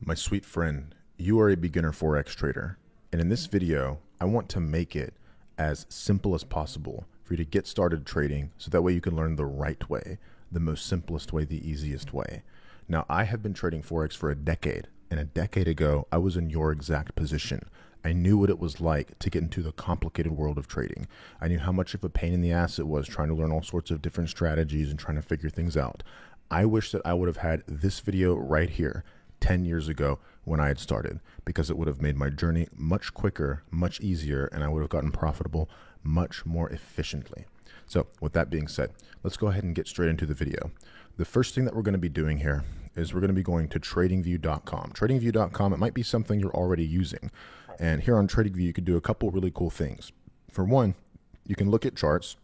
My sweet friend, you are a beginner Forex trader, and in this video, I want to make it as simple as possible for you to get started trading so that way you can learn the right way, the most simplest way, the easiest way. Now, I have been trading Forex for a decade, and a decade ago, I was in your exact position. I knew what it was like to get into the complicated world of trading. I knew how much of a pain in the ass it was trying to learn all sorts of different strategies and trying to figure things out. I wish that I would have had this video right here 10 years ago when I had started, because it would have made my journey much quicker, much easier, and I would have gotten profitable much more efficiently. So with that being said, let's go ahead and get straight into the video. The first thing that we're going to be doing here is we're going to be going to tradingview.com. Tradingview.com, it might be something you're already using. And here on TradingView, you can do a couple really cool things. For one, you can look at charts.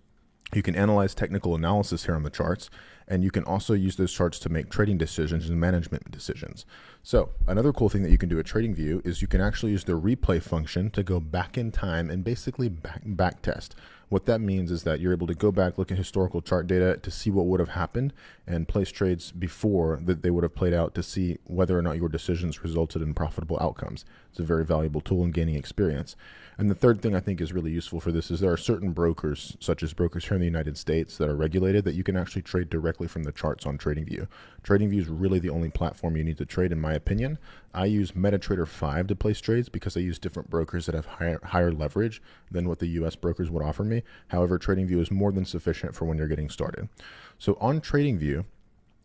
You can analyze technical analysis here on the charts, and you can also use those charts to make trading decisions and management decisions. So another cool thing that you can do at TradingView is you can actually use the replay function to go back in time and basically back test. What that means is that you're able to go back, look at historical chart data to see what would have happened and place trades before that they would have played out to see whether or not your decisions resulted in profitable outcomes. It's a very valuable tool in gaining experience. And the third thing I think is really useful for this is there are certain brokers, such as brokers here in the United States, that are regulated that you can actually trade directly from the charts on TradingView. TradingView is really the only platform you need to trade, in my opinion. I use MetaTrader 5 to place trades because I use different brokers that have higher leverage than what the US brokers would offer me. However, TradingView is more than sufficient for when you're getting started. So on TradingView,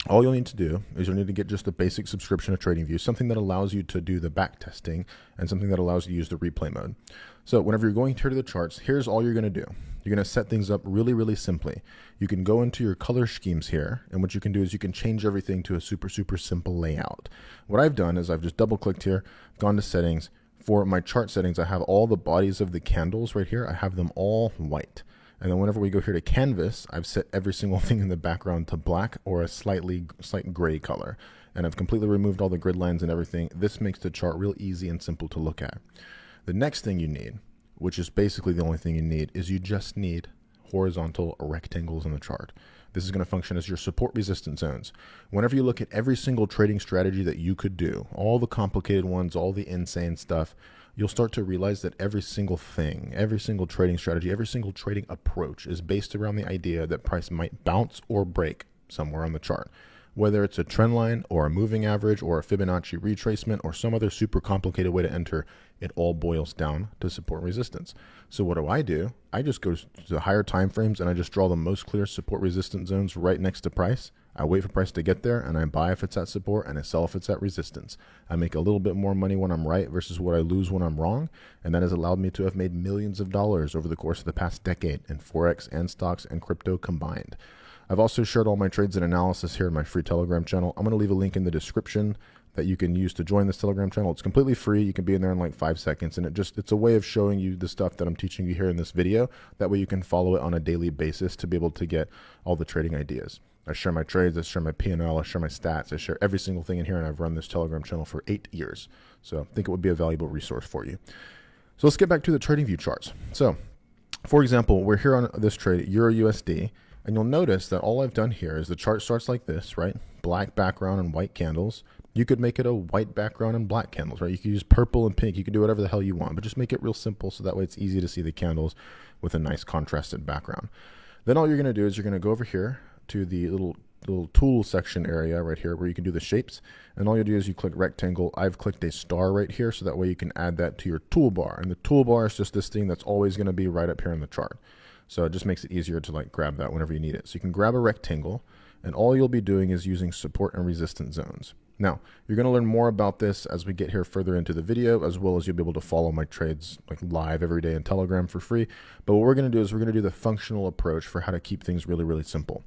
all you'll need to do is you'll need to get just a basic subscription to TradingView, something that allows you to do the back testing and something that allows you to use the replay mode. So whenever you're going to the charts, here's all you're going to do. You're going to set things up really, really simply. You can go into your color schemes here, and what you can do is you can change everything to a super simple layout. What I've done is I've just double clicked here, gone to settings. For my chart settings, I have all the bodies of the candles right here. I have them all white. And then whenever we go here to canvas, I've set every single thing in the background to black or a slight gray color. And I've completely removed all the grid lines and everything. This makes the chart real easy and simple to look at. The next thing you need, which is basically the only thing you need, is you just need horizontal rectangles in the chart. This is going to function as your support resistance zones. Whenever you look at every single trading strategy that you could do, all the complicated ones, all the insane stuff, you'll start to realize that every single thing, every single trading strategy, every single trading approach is based around the idea that price might bounce or break somewhere on the chart. Whether it's a trend line or a moving average or a Fibonacci retracement or some other super complicated way to enter, it all boils down to support resistance. So what do? I just go to higher time frames and I just draw the most clear support resistance zones right next to price. I wait for price to get there and I buy if it's at support and I sell if it's at resistance. I make a little bit more money when I'm right versus what I lose when I'm wrong. And that has allowed me to have made millions of dollars over the course of the past decade in Forex and stocks and crypto combined. I've also shared all my trades and analysis here in my free Telegram channel. I'm going to leave a link in the description that you can use to join this Telegram channel. It's completely free. You can be in there in like 5 seconds, and it's a way of showing you the stuff that I'm teaching you here in this video. That way you can follow it on a daily basis to be able to get all the trading ideas. I share my trades, I share my P&L, I share my stats, I share every single thing in here, and I've run this Telegram channel for 8 years. So I think it would be a valuable resource for you. So let's get back to the TradingView charts. So for example, we're here on this trade, Euro USD. And you'll notice that all I've done here is the chart starts like this, right? Black background and white candles. You could make it a white background and black candles, right? You could use purple and pink. You could do whatever the hell you want, but just make it real simple so that way it's easy to see the candles with a nice contrasted background. Then all you're going to do is you're going to go over here to the little tool section area right here where you can do the shapes. And all you do is you click rectangle. I've clicked a star right here so that way you can add that to your toolbar. And the toolbar is just this thing that's always going to be right up here in the chart. So it just makes it easier to like grab that whenever you need it. So you can grab a rectangle and all you'll be doing is using support and resistance zones. Now, you're going to learn more about this as we get here further into the video, as well as you'll be able to follow my trades like live every day in Telegram for free. But what we're going to do is we're going to do the functional approach for how to keep things really simple.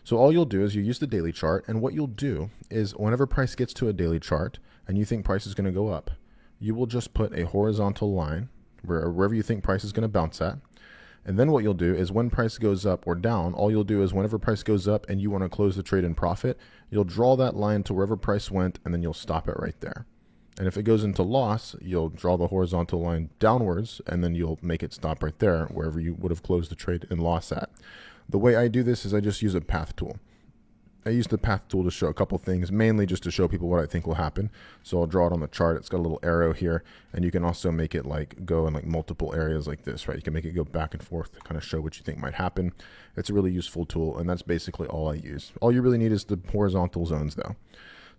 So all you'll do is you use the daily chart, and what you'll do is whenever price gets to a daily chart and you think price is going to go up, you will just put a horizontal line wherever you think price is going to bounce at. And then what you'll do is when price goes up or down, all you'll do is whenever price goes up and you want to close the trade in profit, you'll draw that line to wherever price went and then you'll stop it right there. And if it goes into loss, you'll draw the horizontal line downwards and then you'll make it stop right there wherever you would have closed the trade in loss at. The way I do this is I just use a path tool. I use the path tool to show a couple things, mainly just to show people what I think will happen. So I'll draw it on the chart. It's got a little arrow here, and you can also make it like go in like multiple areas like this, right? You can make it go back and forth to kind of show what you think might happen. It's a really useful tool, and that's basically all I use. All you really need is the horizontal zones though.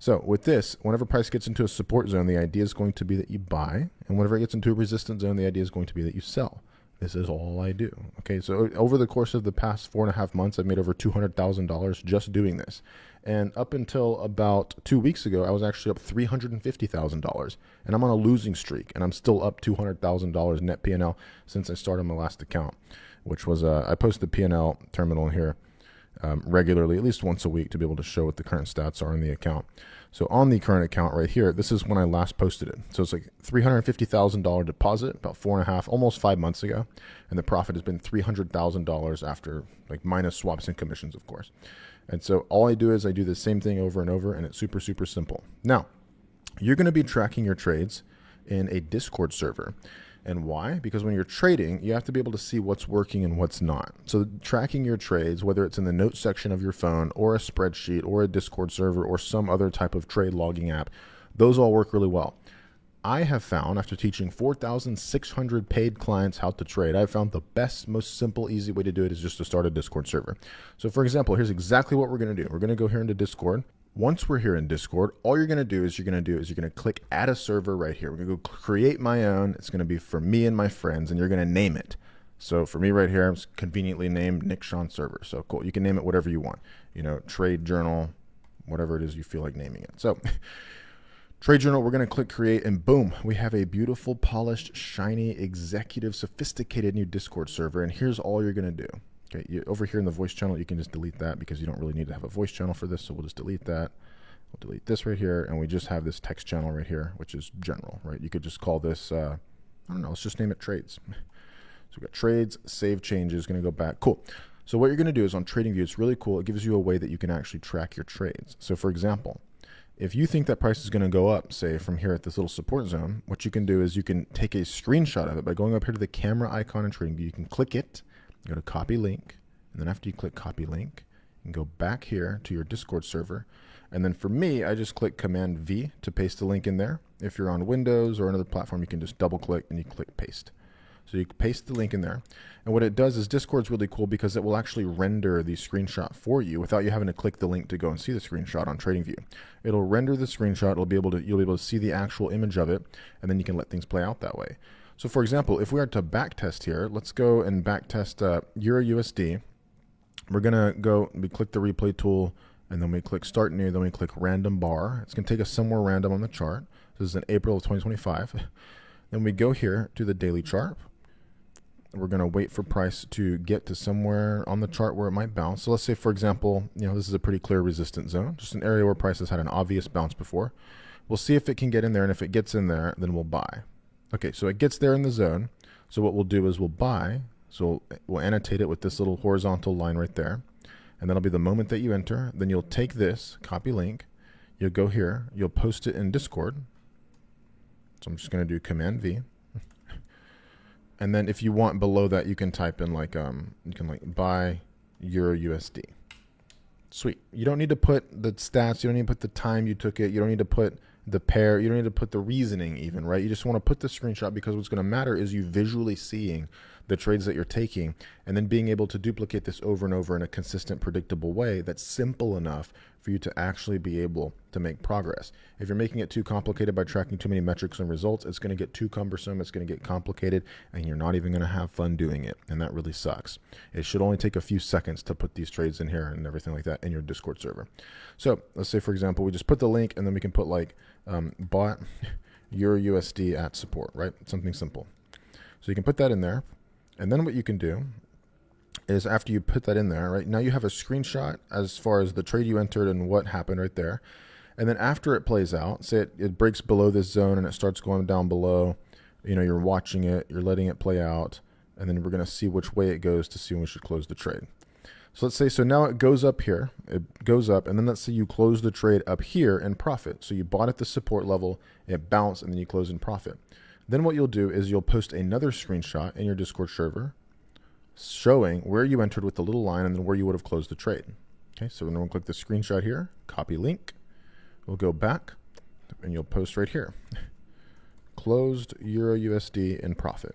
So with this, whenever price gets into a support zone, the idea is going to be that you buy, and whenever it gets into a resistance zone, the idea is going to be that you sell. This is all I do. Okay, so over the course of the past 4.5 months, I've made over $200,000 just doing this. And up until about 2 weeks ago, I was actually up $350,000. And I'm on a losing streak, and I'm still up $200,000 net P&L since I started my last account, which was, I post the P&L terminal here regularly, at least once a week, to be able to show what the current stats are in the account. So on the current account right here, this is when I last posted it. So it's like $350,000 deposit about 4.5, almost 5 months ago. And the profit has been $300,000 after like minus swaps and commissions, of course. And so all I do is I do the same thing over and over, and it's super, super simple. Now, you're going to be tracking your trades in a Discord server. And why? Because when you're trading, you have to be able to see what's working and what's not. So tracking your trades, whether it's in the notes section of your phone or a spreadsheet or a Discord server or some other type of trade logging app, those all work really well. I have found, after teaching 4,600 paid clients how to trade, I've found the best, most simple, easy way to do it is just to start a Discord server. So for example, here's exactly what we're going to do. We're going to go here into Discord. Once we're here in Discord, all you're going to do is you're going to click add a server right here. We're going to go create my own. It's going to be for me and my friends, and you're going to name it. So for me right here, I'm conveniently named Nick Sean Server. So cool. You can name it whatever you want, trade journal, whatever it is you feel like naming it. So trade journal, we're going to click create, and boom, we have a beautiful, polished, shiny, executive, sophisticated new Discord server. And here's all you're going to do. Okay, over here in the voice channel, you can just delete that because you don't really need to have a voice channel for this. So we'll just delete that. We'll delete this right here. And we just have this text channel right here, which is general, right? You could just call this, I don't know, let's just name it trades. So we've got trades, save changes, going to go back. Cool. So what you're going to do is on TradingView, it's really cool. It gives you a way that you can actually track your trades. So for example, if you think that price is going to go up, say from here at this little support zone, what you can do is you can take a screenshot of it by going up here to the camera icon in TradingView. You can click it. Go to copy link, and then after you click copy link, you can go back here to your Discord server. And then for me, I just click Command V to paste the link in there. If you're on Windows or another platform, you can just double click and you click paste. So you paste the link in there. And what it does is Discord's really cool because it will actually render the screenshot for you without you having to click the link to go and see the screenshot on TradingView. It'll render the screenshot. You'll be able to see the actual image of it, and then you can let things play out that way. So for example, if we are to backtest here, let's go and backtest Euro USD. We're going to we click the replay tool, and then we click start new, then we click random bar. It's going to take us somewhere random on the chart. This is in April of 2025. Then we go here to the daily chart. We're going to wait for price to get to somewhere on the chart where it might bounce. So let's say, for example, this is a pretty clear resistance zone, just an area where price has had an obvious bounce before. We'll see if it can get in there, and if it gets in there, then we'll buy. Okay, so it gets there in the zone. So what we'll do is we'll buy. So we'll annotate it with this little horizontal line right there. And that'll be the moment that you enter. Then you'll take this, copy link. You'll go here. You'll post it in Discord. So I'm just going to do Command V. And then if you want below that, you can type in buy Euro USD. Sweet. You don't need to put the stats. You don't need to put the time you took it. You don't need to put the pair. You don't need to put the reasoning even, right? You just want to put the screenshot because what's going to matter is you visually seeing the trades that you're taking and then being able to duplicate this over and over in a consistent, predictable way that's simple enough for you to actually be able to make progress. If you're making it too complicated by tracking too many metrics and results, it's going to get too cumbersome, it's going to get complicated, and you're not even going to have fun doing it, and that really sucks. It should only take a few seconds to put these trades in here and everything like that in your Discord server. So let's say, for example, we just put the link, and then we can put bought Euro USD at support, right? Something simple. So you can put that in there, and then what you can do is after you put that in there, right, now you have a screenshot as far as the trade you entered and what happened right there. And then after it plays out, say it breaks below this zone and it starts going down below, you're watching it, you're letting it play out, and then we're going to see which way it goes to see when we should close the trade. So let's say, so now it goes up here, it goes up, and then let's say you close the trade up here in profit. So you bought at the support level, it bounced, and then you close in profit. Then what you'll do is you'll post another screenshot in your Discord server showing where you entered with the little line and then where you would have closed the trade. Okay, so then we'll click the screenshot here, copy link. We'll go back and you'll post right here. Closed Euro USD in profit.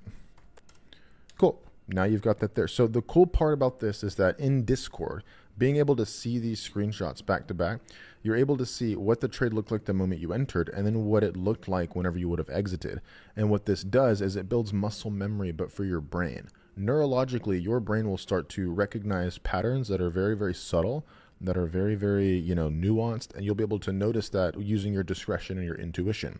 Cool. Now you've got that there. So the cool part about this is that in Discord, being able to see these screenshots back to back, you're able to see what the trade looked like the moment you entered and then what it looked like whenever you would have exited. And what this does is it builds muscle memory, but for your brain. Neurologically, your brain will start to recognize patterns that are very, very subtle, that are very, very, nuanced, and you'll be able to notice that using your discretion and your intuition.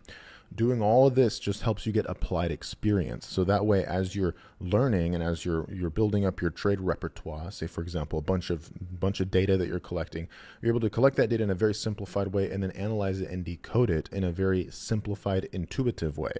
Doing all of this just helps you get applied experience. So that way, as you're learning and as you're building up your trade repertoire, say for example, a bunch of data that you're collecting, you're able to collect that data in a very simplified way and then analyze it and decode it in a very simplified, intuitive way.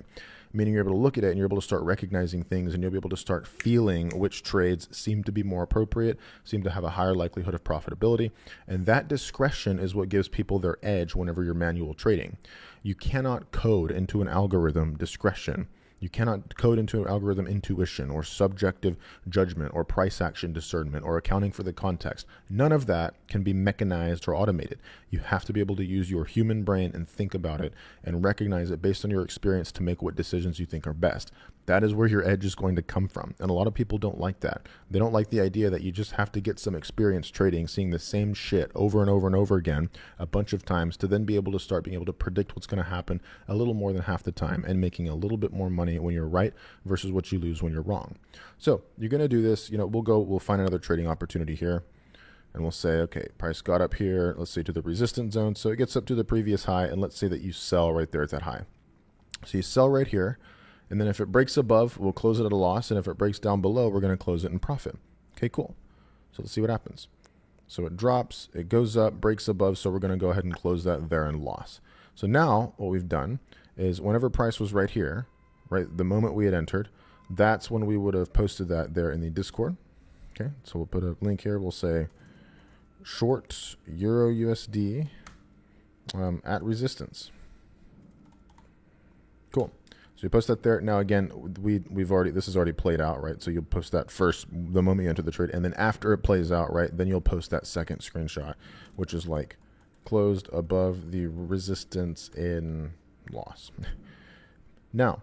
Meaning you're able to look at it and you're able to start recognizing things, and you'll be able to start feeling which trades seem to be more appropriate, seem to have a higher likelihood of profitability. And that discretion is what gives people their edge whenever you're manual trading. You cannot code into an algorithm discretion. You cannot code into an algorithm intuition or subjective judgment or price action discernment or accounting for the context. None of that can be mechanized or automated. You have to be able to use your human brain and think about it and recognize it based on your experience to make what decisions you think are best. That is where your edge is going to come from. And a lot of people don't like that. They don't like the idea that you just have to get some experience trading, seeing the same shit over and over and over again a bunch of times to then be able to start being able to predict what's going to happen a little more than half the time and making a little bit more money when you're right versus what you lose when you're wrong. So you're going to do this, we'll find another trading opportunity here. And we'll say, okay, price got up here, let's say to the resistance zone. So it gets up to the previous high, and let's say that you sell right there at that high. So you sell right here, and then if it breaks above, we'll close it at a loss. And if it breaks down below, we're going to close it in profit. Okay, cool. So let's see what happens. So it drops, it goes up, breaks above. So we're going to go ahead and close that there in loss. So now what we've done is whenever price was right here, right, the moment we had entered, that's when we would have posted that there in the Discord. Okay, so we'll put a link here. We'll say short Euro USD at resistance. Cool. So you post that there. Now again, this is already played out, right? So you'll post that first the moment you enter the trade, and then after it plays out, right, then you'll post that second screenshot, which is like closed above the resistance in loss. Now,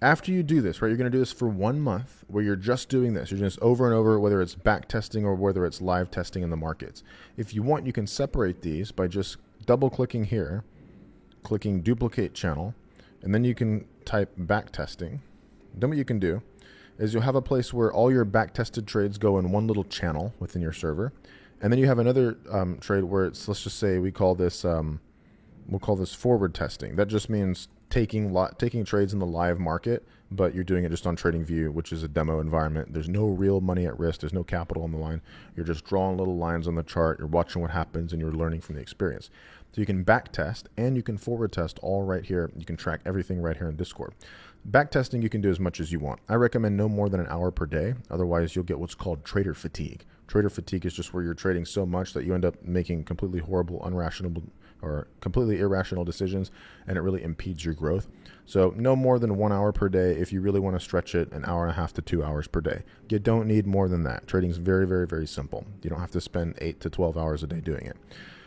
after you do this, right, you're going to do this for 1 month where you're just doing this. You're just over and over, whether it's back testing or whether it's live testing in the markets. If you want, you can separate these by just double clicking here, clicking duplicate channel, and then you can type back testing. Then what you can do is you'll have a place where all your back tested trades go in one little channel within your server. And then you have another trade where it's, let's just say we call this, we'll call this forward testing. That just means taking trades in the live market, but you're doing it just on TradingView, which is a demo environment. There's no real money at risk. There's no capital on the line. You're just drawing little lines on the chart. You're watching what happens, and you're learning from the experience. So you can back test and you can forward test all right here. You can track everything right here in Discord. Back testing you can do as much as you want. I recommend no more than an hour per day. Otherwise, you'll get what's called trader fatigue. Trader fatigue is just where you're trading so much that you end up making completely horrible, completely irrational decisions, and it really impedes your growth. So no more than 1 hour per day. If you really want to stretch it, an hour and a half to 2 hours per day. You don't need more than that. Trading is very, very, very simple. You don't have to spend 8 to 12 hours a day doing it.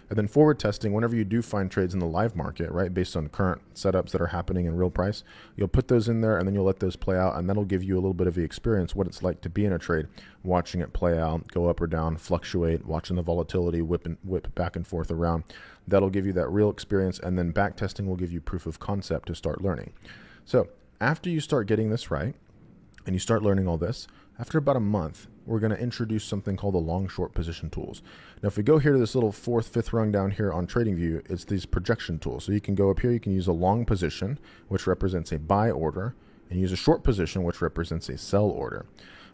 And then forward testing, whenever you do find trades in the live market, right, based on current setups that are happening in real price, you'll put those in there and then you'll let those play out, and that'll give you a little bit of the experience, what it's like to be in a trade, watching it play out, go up or down, fluctuate, watching the volatility whip back and forth around. That'll give you that real experience, and then back testing will give you proof of concept to start learning. So after you start getting this right and you start learning all this, after about a month, we're going to introduce something called the long short position tools. Now, if we go here to this little fifth rung down here on TradingView, it's these projection tools. So you can go up here, you can use a long position, which represents a buy order, and use a short position, which represents a sell order.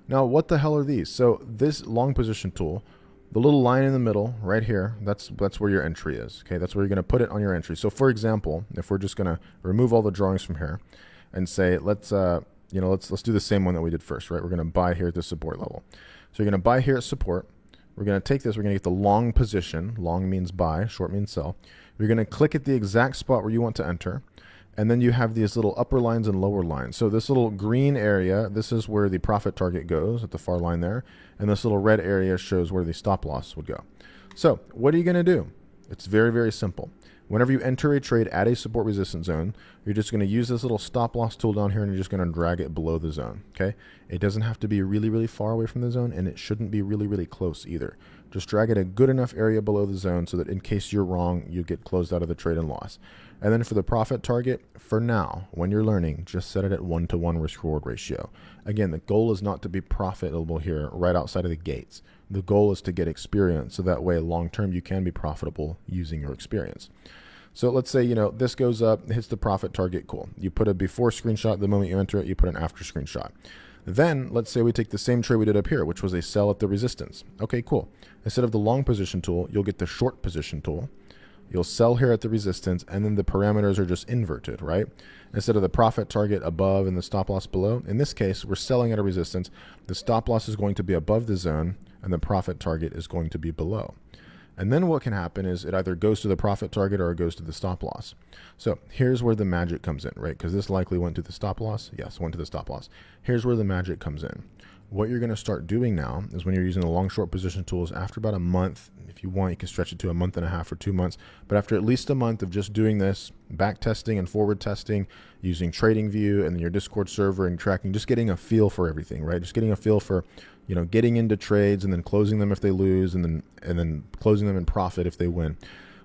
Now, what the hell are these? So this long position tool, the little line in the middle right here, that's where your entry is. Okay, that's where you're going to put it on your entry. So for example, if we're just going to remove all the drawings from here and say, let's do the same one that we did first, right? We're going to buy here at the support level. So you're going to buy here at support. We're going to take this. We're going to get the long position. Long means buy. Short means sell. You're going to click at the exact spot where you want to enter. And then you have these little upper lines and lower lines. So this little green area, this is where the profit target goes at the far line there. And this little red area shows where the stop loss would go. So what are you going to do? It's very, very simple. Whenever you enter a trade at a support resistance zone, you're just going to use this little stop loss tool down here and you're just going to drag it below the zone. Okay. It doesn't have to be really, really far away from the zone, and it shouldn't be really, really close either. Just drag it a good enough area below the zone so that in case you're wrong, you get closed out of the trade and loss. And then for the profit target, for now, when you're learning, just set it at 1-to-1 risk reward ratio. Again, the goal is not to be profitable here right outside of the gates. The goal is to get experience so that way long term you can be profitable using your experience. So let's say, this goes up, hits the profit target, cool. You put a before screenshot the moment you enter it, you put an after screenshot. Then let's say we take the same trade we did up here, which was a sell at the resistance. Okay, cool. Instead of the long position tool, you'll get the short position tool. You'll sell here at the resistance, and then the parameters are just inverted, right? Instead of the profit target above and the stop loss below, in this case, we're selling at a resistance. The stop loss is going to be above the zone, and the profit target is going to be below. And then what can happen is it either goes to the profit target or it goes to the stop loss. So here's where the magic comes in, right? Because this likely went to the stop loss. Yes, went to the stop loss. Here's where the magic comes in. What you're going to start doing now is when you're using the long short position tools, after about a month, if you want, you can stretch it to a month and a half or 2 months. But after at least a month of just doing this, back testing and forward testing, using TradingView and your Discord server and tracking, just getting a feel for everything, right? Just getting a feel for, getting into trades and then closing them if they lose and then closing them in profit if they win.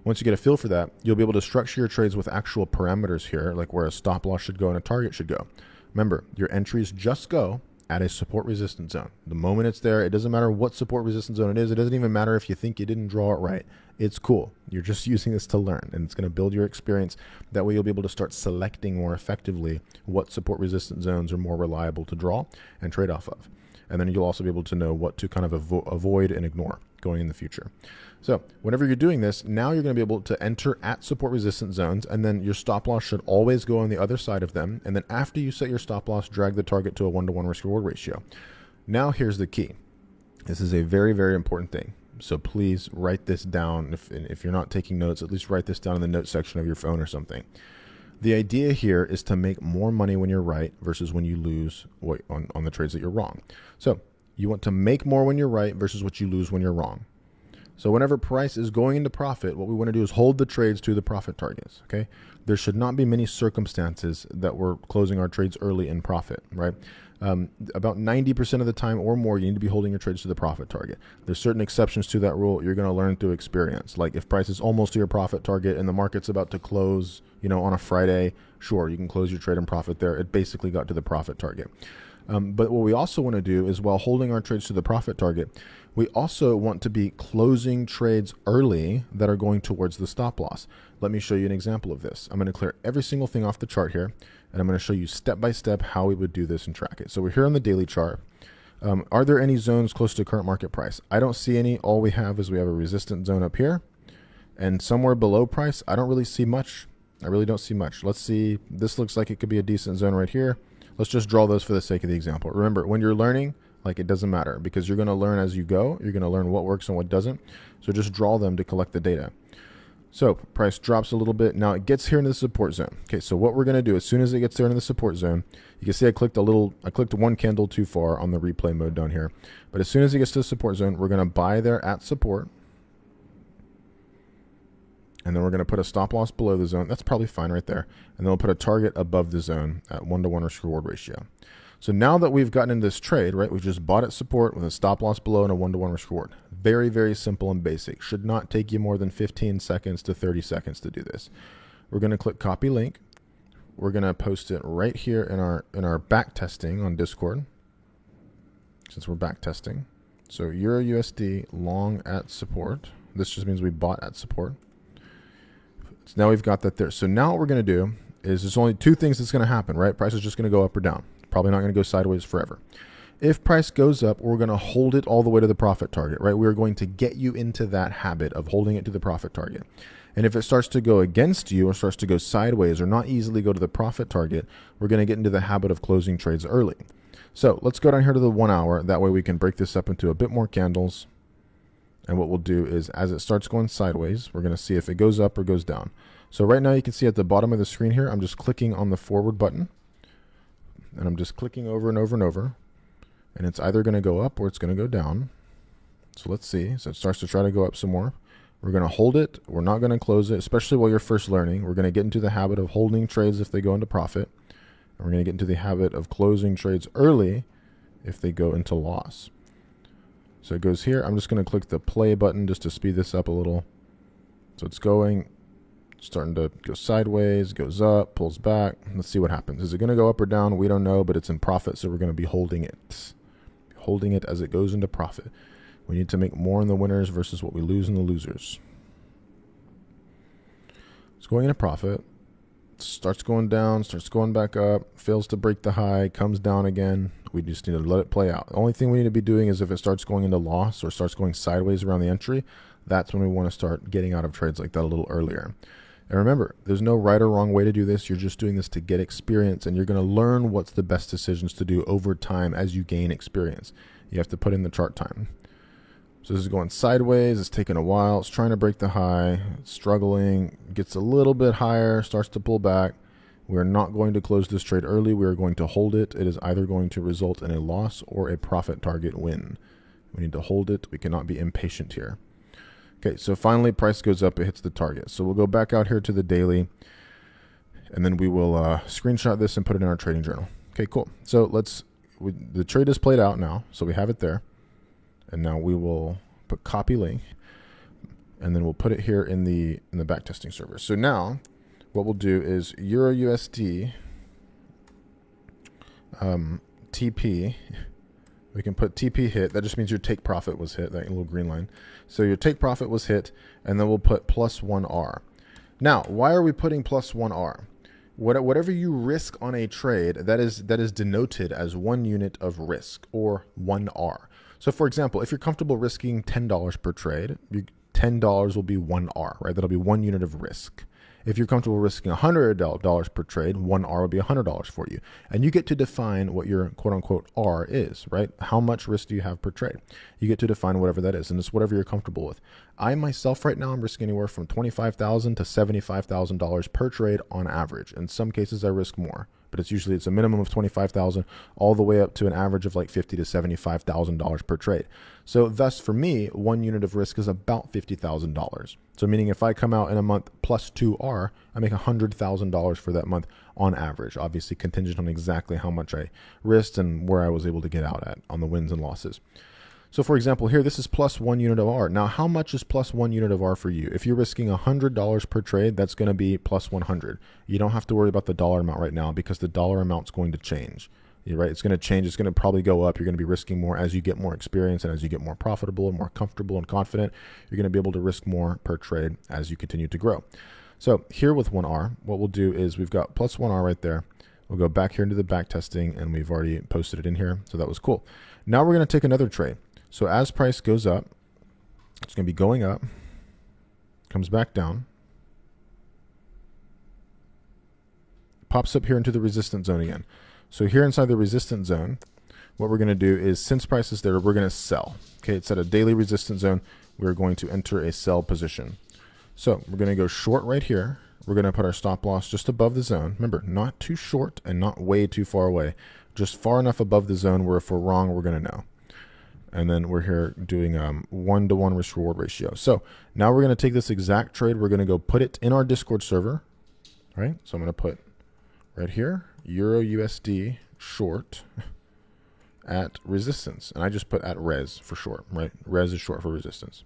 Once you get a feel for that, you'll be able to structure your trades with actual parameters here, like where a stop loss should go and a target should go. Remember, your entries just go at a support resistance zone. The moment it's there, it doesn't matter what support resistance zone it is. It doesn't even matter if you think you didn't draw it right. It's cool. You're just using this to learn, and it's going to build your experience. That way you'll be able to start selecting more effectively what support resistance zones are more reliable to draw and trade off of. And then you'll also be able to know what to kind of avoid and ignore going in the future. So whenever you're doing this, now you're going to be able to enter at support resistance zones, and then your stop loss should always go on the other side of them. And then after you set your stop loss, drag the target to a 1-to-1 risk reward ratio. Now here's the key. This is a very, very important thing. So please write this down. If you're not taking notes, at least write this down in the notes section of your phone or something. The idea here is to make more money when you're right versus when you lose on the trades that you're wrong. So you want to make more when you're right versus what you lose when you're wrong. So whenever price is going into profit, what we want to do is hold the trades to the profit targets, okay? There should not be many circumstances that we're closing our trades early in profit, right? About 90% of the time or more, you need to be holding your trades to the profit target. There's certain exceptions to that rule you're going to learn through experience. Like if price is almost to your profit target and the market's about to close, on a Friday, sure, you can close your trade and profit there. It basically got to the profit target. But what we also want to do is while holding our trades to the profit target, we also want to be closing trades early that are going towards the stop loss. Let me show you an example of this. I'm going to clear every single thing off the chart here, and I'm going to show you step by step how we would do this and track it. So we're here on the daily chart. Are there any zones close to current market price? I don't see any. All we have is we have a resistance zone up here, and somewhere below price, I don't really see much. I really don't see much. Let's see. This looks like it could be a decent zone right here. Let's just draw those for the sake of the example. Remember, when you're learning, it doesn't matter because you're going to learn as you go. You're going to learn what works and what doesn't. So just draw them to collect the data. So price drops a little bit. Now it gets here into the support zone. Okay, so what we're going to do as soon as it gets there into the support zone, you can see I clicked one candle too far on the replay mode down here. But as soon as it gets to the support zone, we're going to buy there at support. And then we're going to put a stop loss below the zone. That's probably fine right there. And then we'll put a target above the zone at 1-to-1 risk reward ratio. So now that we've gotten into this trade, right, we just bought at support with a stop loss below and a 1-to-1 risk reward. Very, very simple and basic. Should not take you more than 15 seconds to 30 seconds to do this. We're going to click copy link. We're going to post it right here in our back testing on Discord, since we're back testing. So Euro USD long at support. This just means we bought at support. So now we've got that there. So now what we're going to do is there's only two things that's going to happen, right? Price is just going to go up or down. Probably not going to go sideways forever. If price goes up, we're going to hold it all the way to the profit target, right? We're going to get you into that habit of holding it to the profit target. And if it starts to go against you or starts to go sideways or not easily go to the profit target, we're going to get into the habit of closing trades early. So let's go down here to the 1 hour. That way we can break this up into a bit more candles. And what we'll do is as it starts going sideways, we're going to see if it goes up or goes down. So right now you can see at the bottom of the screen here, I'm just clicking on the forward button. And I'm just clicking over and over and over. And it's either going to go up or it's going to go down. So let's see. So it starts to try to go up some more. We're going to hold it. We're not going to close it, especially while you're first learning. We're going to get into the habit of holding trades if they go into profit. And we're going to get into the habit of closing trades early if they go into loss. So it goes here. I'm just going to click the play button just to speed this up a little. So it's going, starting to go sideways, goes up, pulls back. Let's see what happens. Is it going to go up or down? We don't know, but it's in profit, so we're going to be holding it. Holding it as it goes into profit. We need to make more in the winners versus what we lose in the losers. It's going into profit. Starts going down, starts going back up, fails to break the high, comes down again. We just need to let it play out. The only thing we need to be doing is if it starts going into loss or starts going sideways around the entry, that's when we want to start getting out of trades like that a little earlier. And remember, there's no right or wrong way to do this. You're just doing this to get experience, and you're going to learn what's the best decisions to do over time as you gain experience. You have to put in the chart time. So this is going sideways. It's taking a while. It's trying to break the high. It's struggling. Gets a little bit higher. Starts to pull back. We are not going to close this trade early. We are going to hold it. It is either going to result in a loss or a profit target win. We need to hold it. We cannot be impatient here. Okay, so finally price goes up. It hits the target. So we'll go back out here to the daily, and then we will screenshot this and put it in our trading journal. Okay, cool. So the trade is played out now. So we have it there. And now we will put copy link, and then we'll put it here in the backtesting server. So now what we'll do is Euro USD TP. We can put TP hit. That just means your take profit was hit, that little green line. So your take profit was hit, and then we'll put +1R. Now, why are we putting +1R? Whatever you risk on a trade, that is denoted as 1 unit of risk, or 1R. So for example, if you're comfortable risking $10 per trade, $10 will be 1R, right? That'll be 1 unit of risk. If you're comfortable risking $100 per trade, 1R will be $100 for you. And you get to define what your quote unquote R is, right? How much risk do you have per trade? You get to define whatever that is, and it's whatever you're comfortable with. I myself right now, I'm risking anywhere from $25,000 to $75,000 per trade on average. In some cases I risk more, but it's a minimum of $25,000 all the way up to an average of like $50,000 to $75,000 per trade. So thus for me, 1 unit of risk is about $50,000. So meaning if I come out in a month +2R, I make $100,000 for that month on average, obviously contingent on exactly how much I risked and where I was able to get out at on the wins and losses. So for example, here, this is +1 unit of R. Now, how much is +1 unit of R for you? If you're risking $100 per trade, that's going to be +100. You don't have to worry about the dollar amount right now because the dollar amount's going to change. Right? It's going to change. It's going to probably go up. You're going to be risking more as you get more experience and as you get more profitable and more comfortable and confident. You're going to be able to risk more per trade as you continue to grow. So here with 1R, what we'll do is we've got +1R right there. We'll go back here into the back testing, and we've already posted it in here. So that was cool. Now we're going to take another trade. So as price goes up, it's going to be going up, comes back down, pops up here into the resistance zone again. So here inside the resistance zone, what we're going to do is, since price is there, we're going to sell. Okay, it's at a daily resistance zone. We're going to enter a sell position. So we're going to go short right here. We're going to put our stop loss just above the zone. Remember, not too short and not way too far away. Just far enough above the zone where if we're wrong, we're going to know. And then we're here doing 1-to-1 risk reward ratio. So now we're going to take this exact trade. We're going to go put it in our Discord server. All right, so I'm going to put right here, Euro USD short at resistance. And I just put at res for short, right? Res is short for resistance.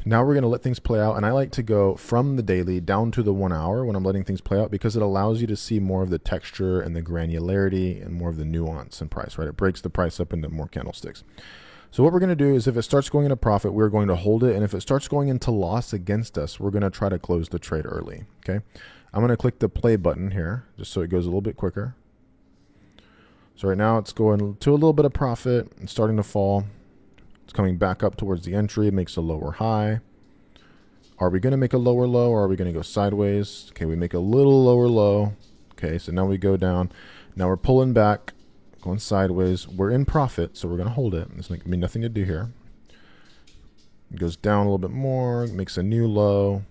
Now we're going to let things play out. And I like to go from the daily down to the 1 hour when I'm letting things play out, because it allows you to see more of the texture and the granularity and more of the nuance in price, right? It breaks the price up into more candlesticks. So what we're going to do is, if it starts going into profit, we're going to hold it. And if it starts going into loss against us, we're going to try to close the trade early. Okay. I'm going to click the play button here just so it goes a little bit quicker. So right now it's going to a little bit of profit. It's starting to fall. It's coming back up towards the entry. It makes a lower high. Are we going to make a lower low, or are we going to go sideways? Okay, we make a little lower low. Okay, so now we go down. Now we're pulling back, going sideways. We're in profit, so we're going to hold it. There's going to be nothing to do here. It goes down a little bit more, makes a new low.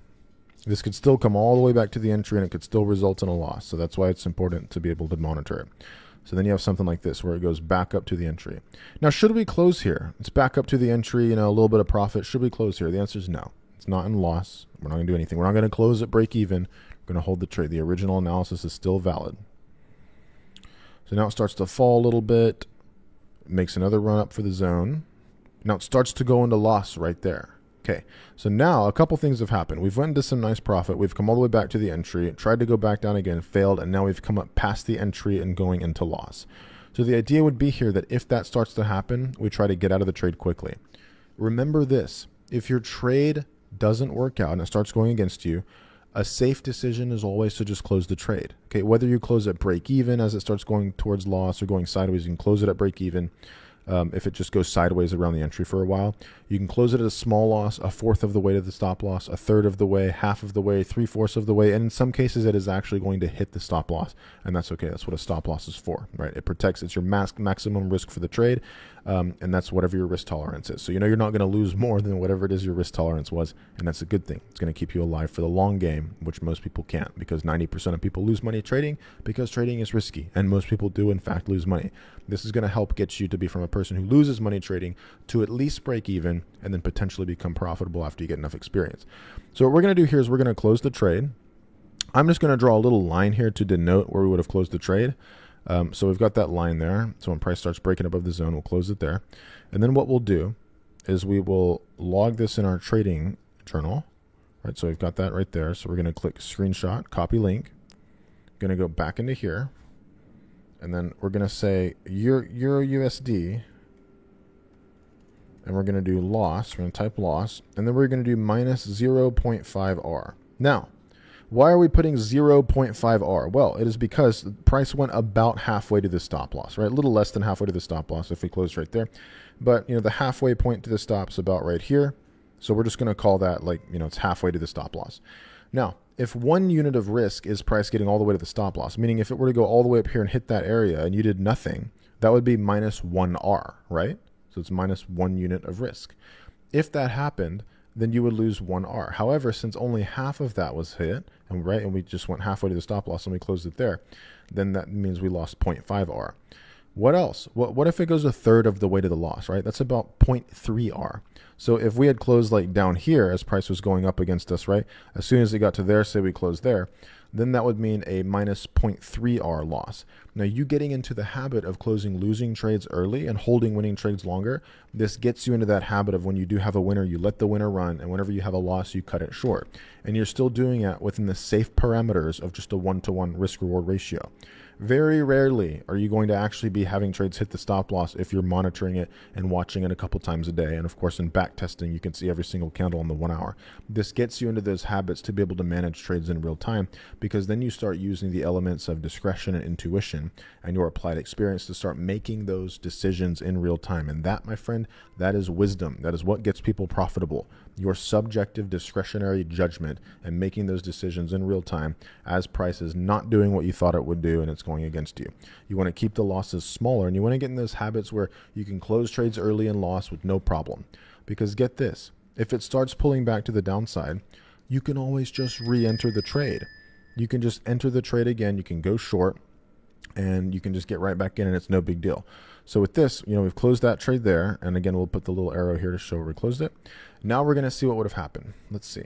This could still come all the way back to the entry, and it could still result in a loss. So that's why it's important to be able to monitor it. So then you have something like this where it goes back up to the entry. Now, should we close here? It's back up to the entry, a little bit of profit. Should we close here? The answer is no. It's not in loss. We're not going to do anything. We're not going to close at break even. We're going to hold the trade. The original analysis is still valid. So now it starts to fall a little bit. Makes another run up for the zone. Now it starts to go into loss right there. Okay, so now a couple things have happened. We've went into some nice profit. We've come all the way back to the entry, tried to go back down again, failed, and now we've come up past the entry and going into loss. So the idea would be here that if that starts to happen, we try to get out of the trade quickly. Remember this, if your trade doesn't work out and it starts going against you, a safe decision is always to just close the trade. Okay, whether you close at break even as it starts going towards loss or going sideways, you can close it at break even. If it just goes sideways around the entry for a while, you can close it at a small loss, a fourth of the way to the stop loss, a third of the way, half of the way, 3/4 of the way, and in some cases it is actually going to hit the stop loss, and that's okay. That's what a stop loss is for, right? It protects, it's your maximum risk for the trade, and that's whatever your risk tolerance is. So you're not going to lose more than whatever it is your risk tolerance was, and that's a good thing. It's going to keep you alive for the long game, which most people can't, because 90% of people lose money trading because trading is risky, and most people do in fact lose money. This is going to help get you to be from a person who loses money trading to at least break even and then potentially become profitable after you get enough experience. So what we're going to do here is we're going to close the trade. I'm just going to draw a little line here to denote where we would have closed the trade. So we've got that line there. So when price starts breaking above the zone, we'll close it there. And then what we'll do is we will log this in our trading journal. Right, so we've got that right there. So we're going to click screenshot, copy link. Going to go back into here. And then we're going to say Euro USD. And we're going to do loss. We're going to type loss. And then we're going to do minus 0.5R. Now, why are we putting 0.5R? Well, it is because the price went about halfway to the stop loss, right? A little less than halfway to the stop loss if we close right there. But, the halfway point to the stop is about right here. So we're just going to call that it's halfway to the stop loss. Now, if 1 unit of risk is price getting all the way to the stop loss, meaning if it were to go all the way up here and hit that area and you did nothing, that would be minus 1R, right? So it's minus 1 unit of risk. If that happened, then you would lose 1R. However, since only half of that was hit, and we just went halfway to the stop loss and we closed it there, then that means we lost 0.5R. What else? What if it goes a third of the way to the loss, right? That's about 0.3R. So if we had closed down here as price was going up against us, right? As soon as it got to there, say we closed there, then that would mean a minus 0.3R loss. Now, you getting into the habit of closing losing trades early and holding winning trades longer, this gets you into that habit of when you do have a winner, you let the winner run, and whenever you have a loss, you cut it short. And you're still doing it within the safe parameters of just a 1-to-1 risk-reward ratio. Very rarely are you going to actually be having trades hit the stop loss if you're monitoring it and watching it a couple times a day. And of course, in back testing, you can see every single candle in the 1 hour. This gets you into those habits to be able to manage trades in real time, because then you start using the elements of discretion and intuition and your applied experience to start making those decisions in real time. And that, my friend, that is wisdom. That is what gets people profitable. Your subjective discretionary judgment and making those decisions in real time as price is not doing what you thought it would do and it's going against you. You want to keep the losses smaller, and you want to get in those habits where you can close trades early and loss with no problem. Because get this, if it starts pulling back to the downside, you can always just re-enter the trade. You can just enter the trade again, you can go short, and you can just get right back in and it's no big deal. So with this, we've closed that trade there. And again, we'll put the little arrow here to show where we closed it. Now we're going to see what would have happened. Let's see.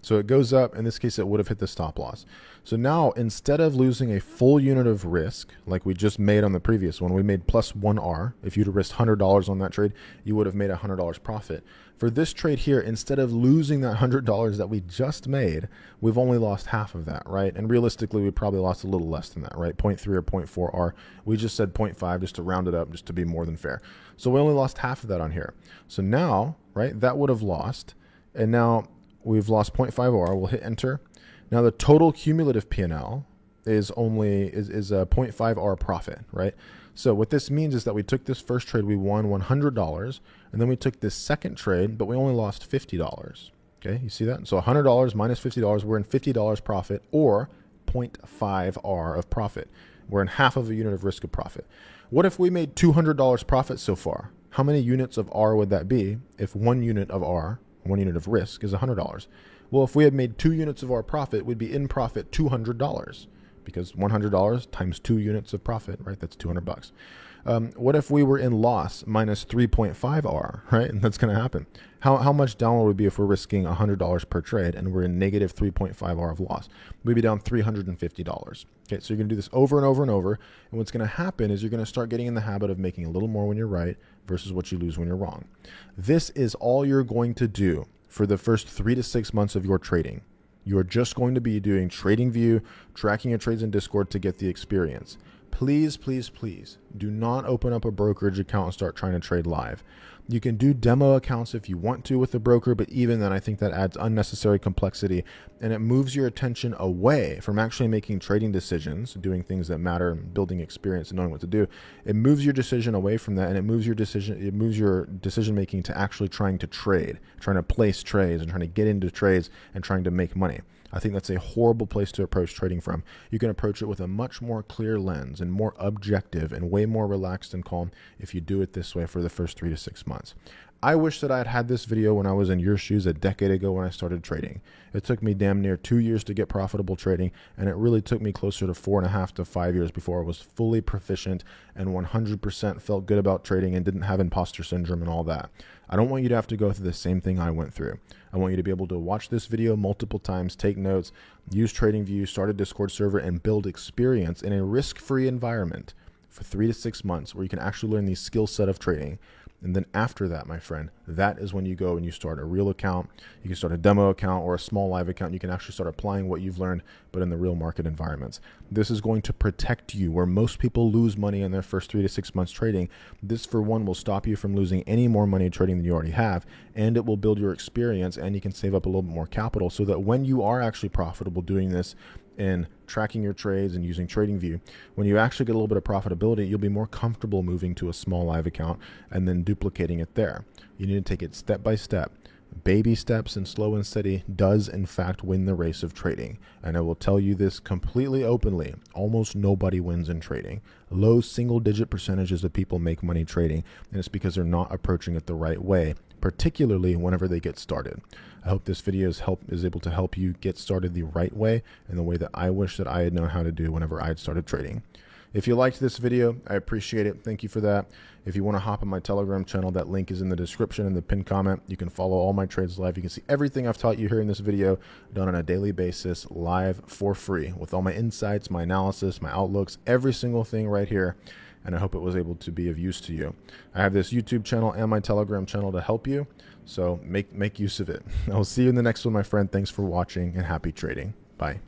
So it goes up. In this case, it would have hit the stop loss. So now instead of losing a full unit of risk, like we just made on the previous one, we made plus 1R. If you'd have risked $100 on that trade, you would have made $100 profit. For this trade here, instead of losing that $100 that we just made, we've only lost half of that, right? And realistically, we probably lost a little less than that, right? 0.3 or 0.4R. We just said 0.5 just to round it up, just to be more than fair. So we only lost half of that on here. So now, right, that would have lost. And now we've lost 0.5R. We'll hit enter. Now the total cumulative P&L is a 0.5R profit, right? So what this means is that we took this first trade, we won $100, and then we took this second trade, but we only lost $50. Okay, you see that? So $100 minus $50, we're in $50 profit, or 0.5R of profit. We're in half of a unit of risk of profit. What if we made $200 profit so far? How many units of R would that be if 1 unit of R, 1 unit of risk, is $100? Well, if we had made 2 units of R profit, we'd be in profit $200, because $100 times 2 units of profit, right? That's $200. What if we were in loss minus 3.5 R, right? And that's going to happen. How much down would we be if we're risking $100 per trade and we're in negative 3.5 R of loss? We'd be down $350. Okay, so you're going to do this over and over and over. And what's going to happen is you're going to start getting in the habit of making a little more when you're right versus what you lose when you're wrong. This is all you're going to do for the first 3 to 6 months of your trading. You're just going to be doing TradingView, tracking your trades in Discord to get the experience. Please, please, please do not open up a brokerage account and start trying to trade live. You can do demo accounts if you want to with a broker, but even then I think that adds unnecessary complexity and it moves your attention away from actually making trading decisions, doing things that matter, building experience and knowing what to do. It moves your decision away from that, and it moves your decision making to actually trying to trade, trying to place trades and trying to get into trades and trying to make money. I think that's a horrible place to approach trading from. You can approach it with a much more clear lens and more objective and way more relaxed and calm if you do it this way for the first 3 to 6 months. I wish that I had had this video when I was in your shoes a decade ago when I started trading. It took me damn near 2 years to get profitable trading, and it really took me closer to 4.5 to 5 years before I was fully proficient and 100% felt good about trading and didn't have imposter syndrome and all that. I don't want you to have to go through the same thing I went through. I want you to be able to watch this video multiple times, take notes, use TradingView, start a Discord server, and build experience in a risk-free environment for 3 to 6 months where you can actually learn the skill set of trading. And then after that, my friend, that is when you go and you start a real account. You can start a demo account or a small live account. You can actually start applying what you've learned, but in the real market environments. This is going to protect you where most people lose money in their first 3 to 6 months trading. This, for one, will stop you from losing any more money trading than you already have, and it will build your experience, and you can save up a little bit more capital so that when you are actually profitable doing this, in tracking your trades and using TradingView, when you actually get a little bit of profitability, you'll be more comfortable moving to a small live account and then duplicating it there. You need to take it step by step. Baby steps and slow and steady does in fact win the race of trading. And I will tell you this completely openly. Almost nobody wins in trading. Low single-digit percentages of people make money trading, and it's because they're not approaching it the right way, particularly whenever they get started. I hope this video is able to help you get started the right way and the way that I wish that I had known how to do whenever I had started trading. If you liked this video, I appreciate it. Thank you for that. If you want to hop on my Telegram channel, that link is in the description and the pinned comment. You can follow all my trades live. You can see everything I've taught you here in this video done on a daily basis, live for free, with all my insights, my analysis, my outlooks, every single thing right here. And I hope it was able to be of use to you. I have this YouTube channel and my Telegram channel to help you, so make use of it. I will see you in the next one, my friend. Thanks for watching and happy trading. Bye.